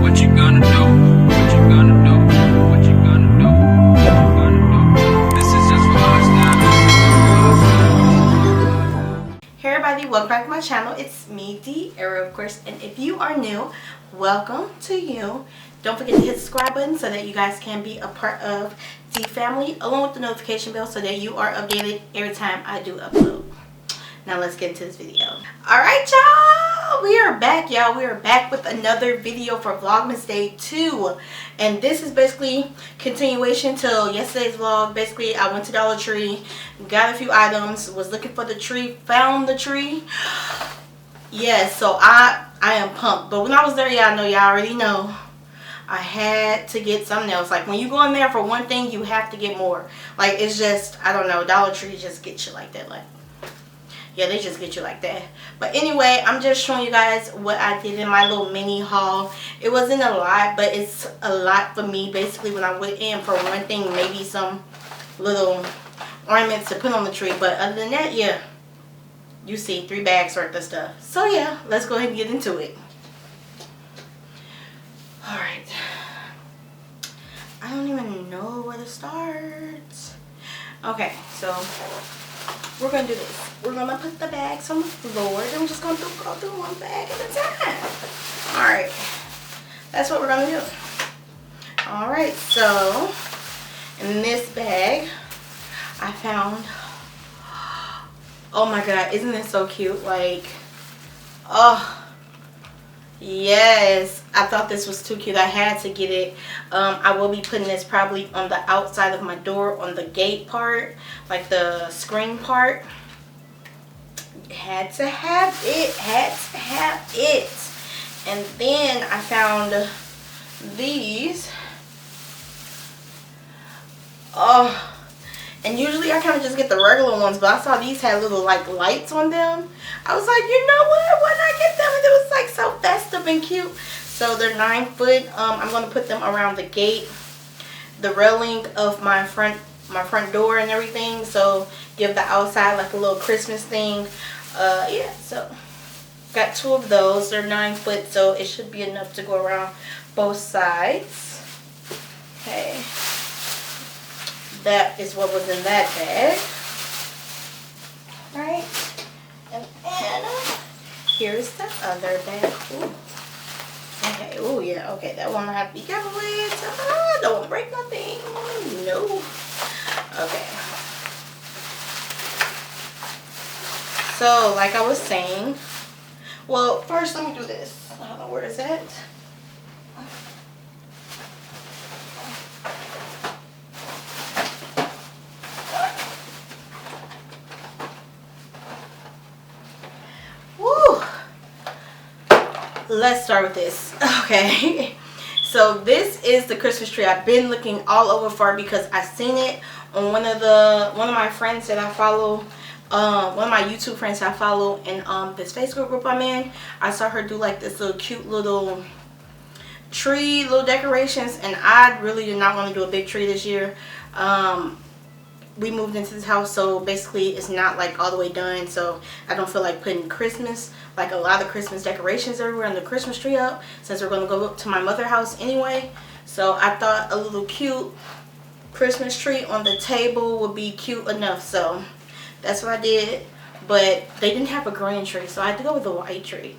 What you gonna do? What you gonna do? What you gonna do? What you gonna do? This is just for us now. Hey everybody, welcome back to my channel. It's me, D Era, of course, and if you are new, welcome to you. Don't forget to hit the subscribe button so that you guys can be a part of the family, along with the notification bell so that you are updated every time I do upload. Now let's get into this video. Alright y'all, we are back y'all. We are back with another video for Vlogmas Day 2. And this is basically continuation to yesterday's vlog. Basically, I went to Dollar Tree, got a few items, was looking for the tree, found the tree. Yes, so I am pumped. But when I was there, y'all know, y'all already know, I had to get something else. Like when you go in there for one thing, you have to get more. Like it's just, I don't know, Dollar Tree just gets you like that. Like, yeah, they just get you like that. But anyway, I'm just showing you guys what I did in my little mini haul. It wasn't a lot, but it's a lot for me. Basically, when I went in for one thing, maybe some little ornaments to put on the tree. But other than that, yeah, you see 3 bags worth of stuff. So yeah, let's go ahead and get into it. Alright. I don't even know where to start. Okay, so we're going to do this. We're going to put the bags on the floor. Then we're just going to go through one bag at a time. Alright. That's what we're going to do. Alright, so in this bag, I found, oh my god, isn't this so cute? Like, oh, yes, I thought this was too cute. I had to get it. I will be putting this probably on the outside of my door, on the gate part, like the screen part. Had to have it. Had to have it. And then I found these. Oh, and usually I kind of just get the regular ones, but I saw these had little like lights on them. I was like, you know what? Why not get them? And it was like so festive and cute. So they're 9 foot. I'm gonna put them around the gate, the railing of my front door and everything. So give the outside like a little Christmas thing. Yeah. So got 2 of those. They're 9 foot, so it should be enough to go around both sides. Okay. That is what was in that bag. Right? And then here's the other bag. Ooh. Okay, oh yeah, okay, that one I have to be careful with. Don't break nothing. No. Okay. So, like I was saying, well, first let me do this. I don't know where is it. Let's start with this. Okay, so this is the Christmas tree I've been looking all over for because I seen it on one of my friends that I follow, one of my YouTube friends I follow in this Facebook group I'm in. I saw her do like this little cute little tree, little decorations, and I really did not want to do a big tree this year. We moved into this house, so basically it's not like all the way done, so I don't feel like putting Christmas, like a lot of Christmas decorations everywhere and the Christmas tree up, since we're going to go up to my mother's house anyway. So I thought a little cute Christmas tree on the table would be cute enough, so that's what I did. But they didn't have a green tree, so I had to go with a white tree.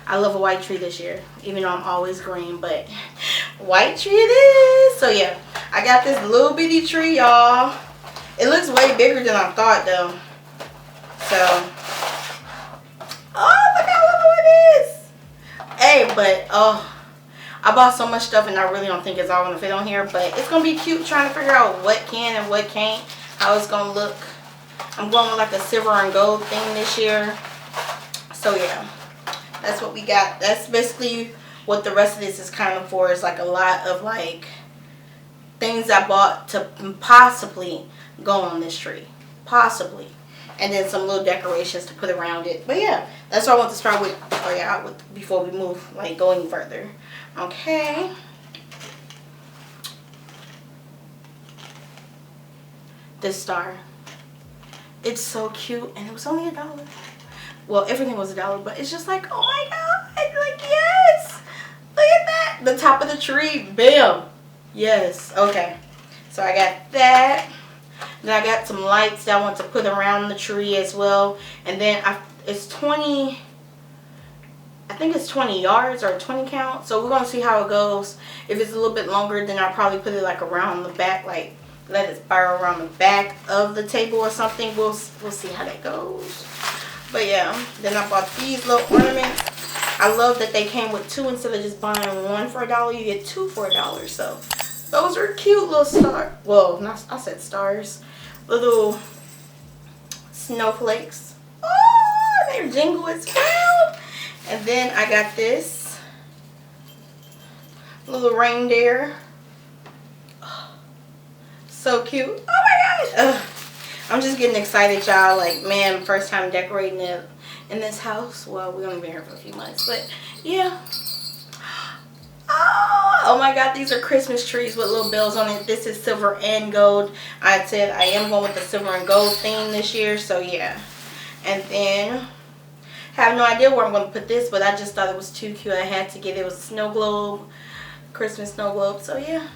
I love a white tree this year, even though I'm always green, but white tree it is. So yeah, I got this little bitty tree, y'all. It looks way bigger than I thought though. So, oh, look how little it is. Hey, but oh, I bought so much stuff and I really don't think it's all gonna fit on here, but it's gonna be cute trying to figure out what can and what can't, how it's gonna look. I'm going with like a silver and gold thing this year. So yeah, that's what we got. That's basically what the rest of this is kind of for. Is like a lot of like things I bought to possibly go on this tree, possibly, and then some little decorations to put around it. But yeah, that's what I want to start with for y'all with before we move, like go any further. Okay. This star, it's so cute, and it was only $1. Well, everything was $1, but it's just like, oh my god, like yes. the top of the tree. Bam. Yes. Okay. So I got that. Then I got some lights that I want to put around the tree as well. And then it's 20, I think it's 20 yards or 20 count. So we're going to see how it goes. If it's a little bit longer, then I'll probably put it like around the back, like let it spiral around the back of the table or something. We'll see how that goes. But yeah, then I bought these little ornaments. I love that they came with two instead of just buying one for $1. You get two for $1. So those are cute little stars. Well, not, I said stars. Little snowflakes. Oh, they're jingle as well. And then I got this little reindeer. Oh, so cute. Oh my gosh. I'm just getting excited, y'all. Like, man, first time decorating it in this house. Well, we've only been here for a few months, but yeah. Oh my god, these are Christmas trees with little bells on it. This is silver and gold. I said I am going with the silver and gold theme this year, so yeah. And then have no idea where I'm going to put this, but I just thought it was too cute. I had to get it. It was a snow globe, Christmas snow globe, so yeah.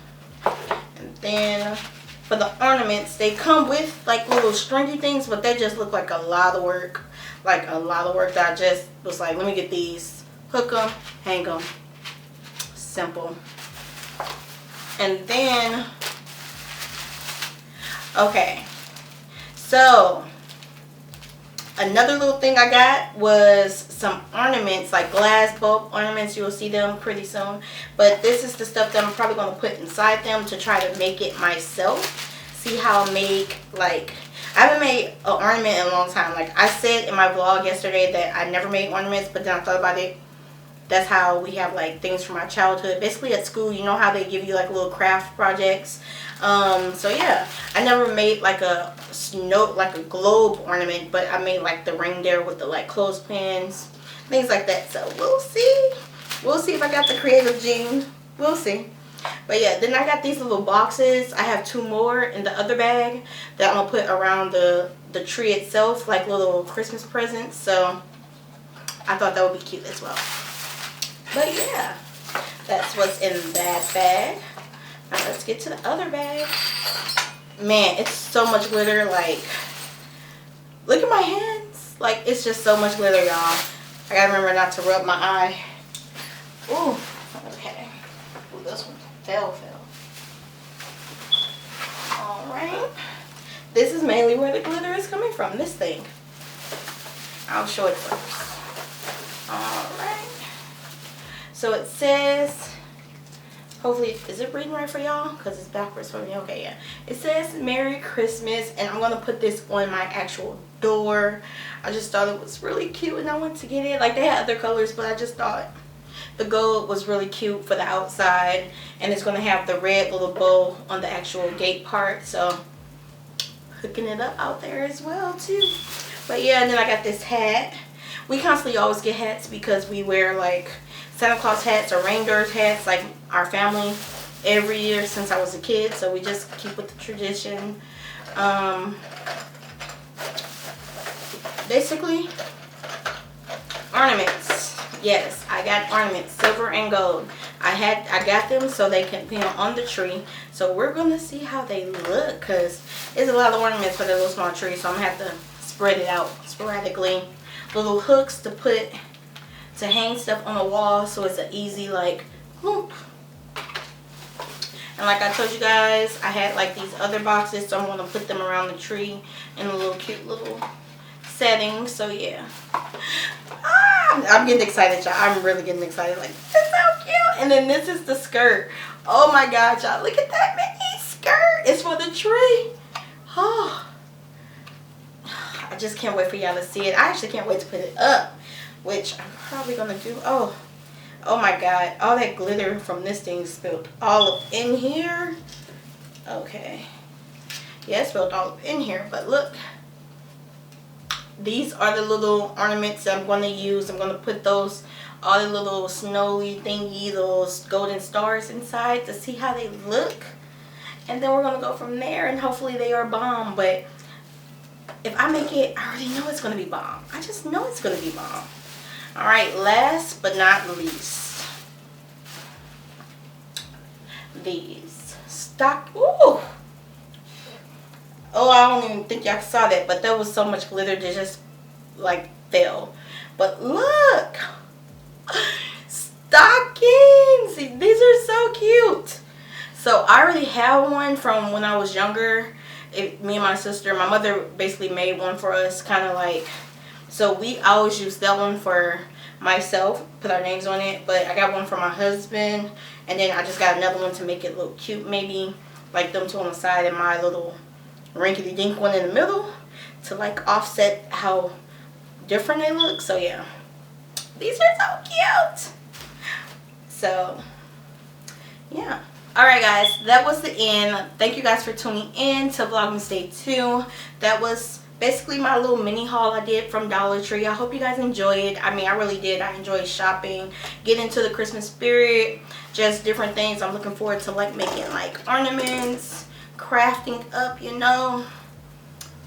And then for the ornaments, they come with like little stringy things, but they just look like a lot of work. Like a lot of work that I just was like, let me get these, hook them, hang them. Simple. And then, okay, so another little thing I got was some ornaments, like glass bulb ornaments. You'll see them pretty soon. But this is the stuff that I'm probably going to put inside them to try to make it myself. See how I make, like, I haven't made an ornament in a long time. Like I said in my vlog yesterday that I never made ornaments, but then I thought about it. That's how we have like things from our childhood. Basically at school, you know how they give you like little craft projects. So yeah, I never made like a globe ornament, but I made like the reindeer with the like clothespins, things like that. So we'll see. We'll see if I got the creative gene. We'll see. But yeah, then I got these little boxes. I have two more in the other bag that I'm gonna put around the tree itself, like little Christmas presents. So I thought that would be cute as well. But yeah, that's what's in that bag. Now let's get to the other bag. Man, it's so much glitter. Like, look at my hands. Like, it's just so much glitter, y'all. I gotta remember not to rub my eye. Ooh, okay. Ooh, this one fell. Alright. This is mainly where the glitter is coming from, this thing. I'll show it first. Alright. So it says, hopefully, is it reading right for y'all? Because it's backwards for me. Okay, yeah. It says Merry Christmas, and I'm going to put this on my actual door. I just thought it was really cute, and I went to get it. Like, they had other colors, but I just thought the gold was really cute for the outside. And it's going to have the red little bow on the actual gate part. So, hooking it up out there as well, too. But yeah, and then I got this hat. We constantly always get hats because we wear, like, Santa Claus hats or reindeer hats, like our family, every year since I was a kid. So we just keep with the tradition. Basically, ornaments. Yes, I got ornaments, silver and gold. I got them so they can be on the tree. So we're gonna see how they look, because it's a lot of ornaments for the little small tree. So I'm gonna have to spread it out sporadically. Little hooks to hang stuff on the wall, so it's an easy like whoop. And like I told you guys, I had like these other boxes, so I'm going to put them around the tree in a little cute little setting. So yeah, I'm getting excited, y'all. I'm really getting excited. Like, this is so cute. And then this is the skirt. Oh my god, y'all, look at that Mickey skirt. It's for the tree. Oh, I just can't wait for y'all to see it. I actually can't wait to put it up, which I'm probably gonna do. Oh my god, all that glitter from this thing spilled all up in here. Okay, yeah, it spilled all up in here, but look, these are the little ornaments that I'm going to use. I'm going to put those, all the little snowy thingy, those golden stars inside to see how they look, and then we're going to go from there, and hopefully they are bomb. But if I make it, I already know it's going to be bomb. I just know it's going to be bomb. Alright, last but not least, these ooh. Oh, I don't even think y'all saw that, but there was so much glitter that just like fell. But look, stockings. These are so cute. So I already have one from when I was younger. Me and my sister, my mother basically made one for us, kind of like, so we always use that one for myself, put our names on it. But I got one for my husband, and then I just got another one to make it look cute, maybe like them two on the side and my little rinkety dink one in the middle, to like offset how different they look. So yeah, these are so cute. So yeah. Alright guys, that was the end. Thank you guys for tuning in to Vlogmas Day 2. That was basically my little mini haul I did from Dollar Tree. I hope you guys enjoyed it. I mean, I really did. I enjoyed shopping, getting into the Christmas spirit, just different things. I'm looking forward to like making like ornaments, crafting up, you know.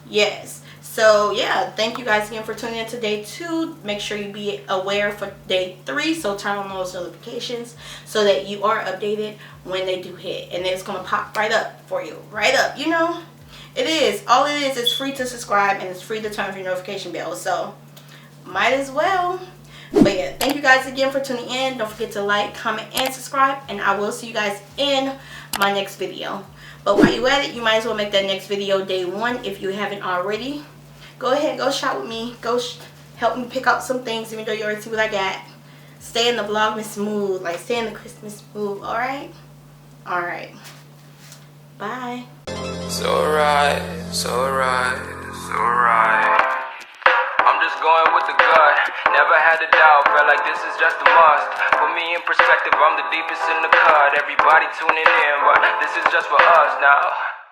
Yes. So yeah, thank you guys again for tuning in to Day 2. Make sure you be aware for Day 3, so turn on those notifications so that you are updated when they do hit, and it's gonna pop right up for you, right up, you know. It is, all it is free to subscribe, and it's free to turn on your notification bell, so might as well. But yeah, thank you guys again for tuning in. Don't forget to like, comment, and subscribe, and I will see you guys in my next video. But while you at it, you might as well make that next video Day 1 if you haven't already. Go ahead, go shop with me. Go help me pick out some things, even though you already see what I got. Stay in the Vlogmas mood, like stay in the Christmas mood, alright? Alright. Bye. So right. I'm just going with the gut. Never had a doubt, felt like this is just a must. Put me in perspective, I'm the deepest in the cut. Everybody tuning in, but this is just for us now.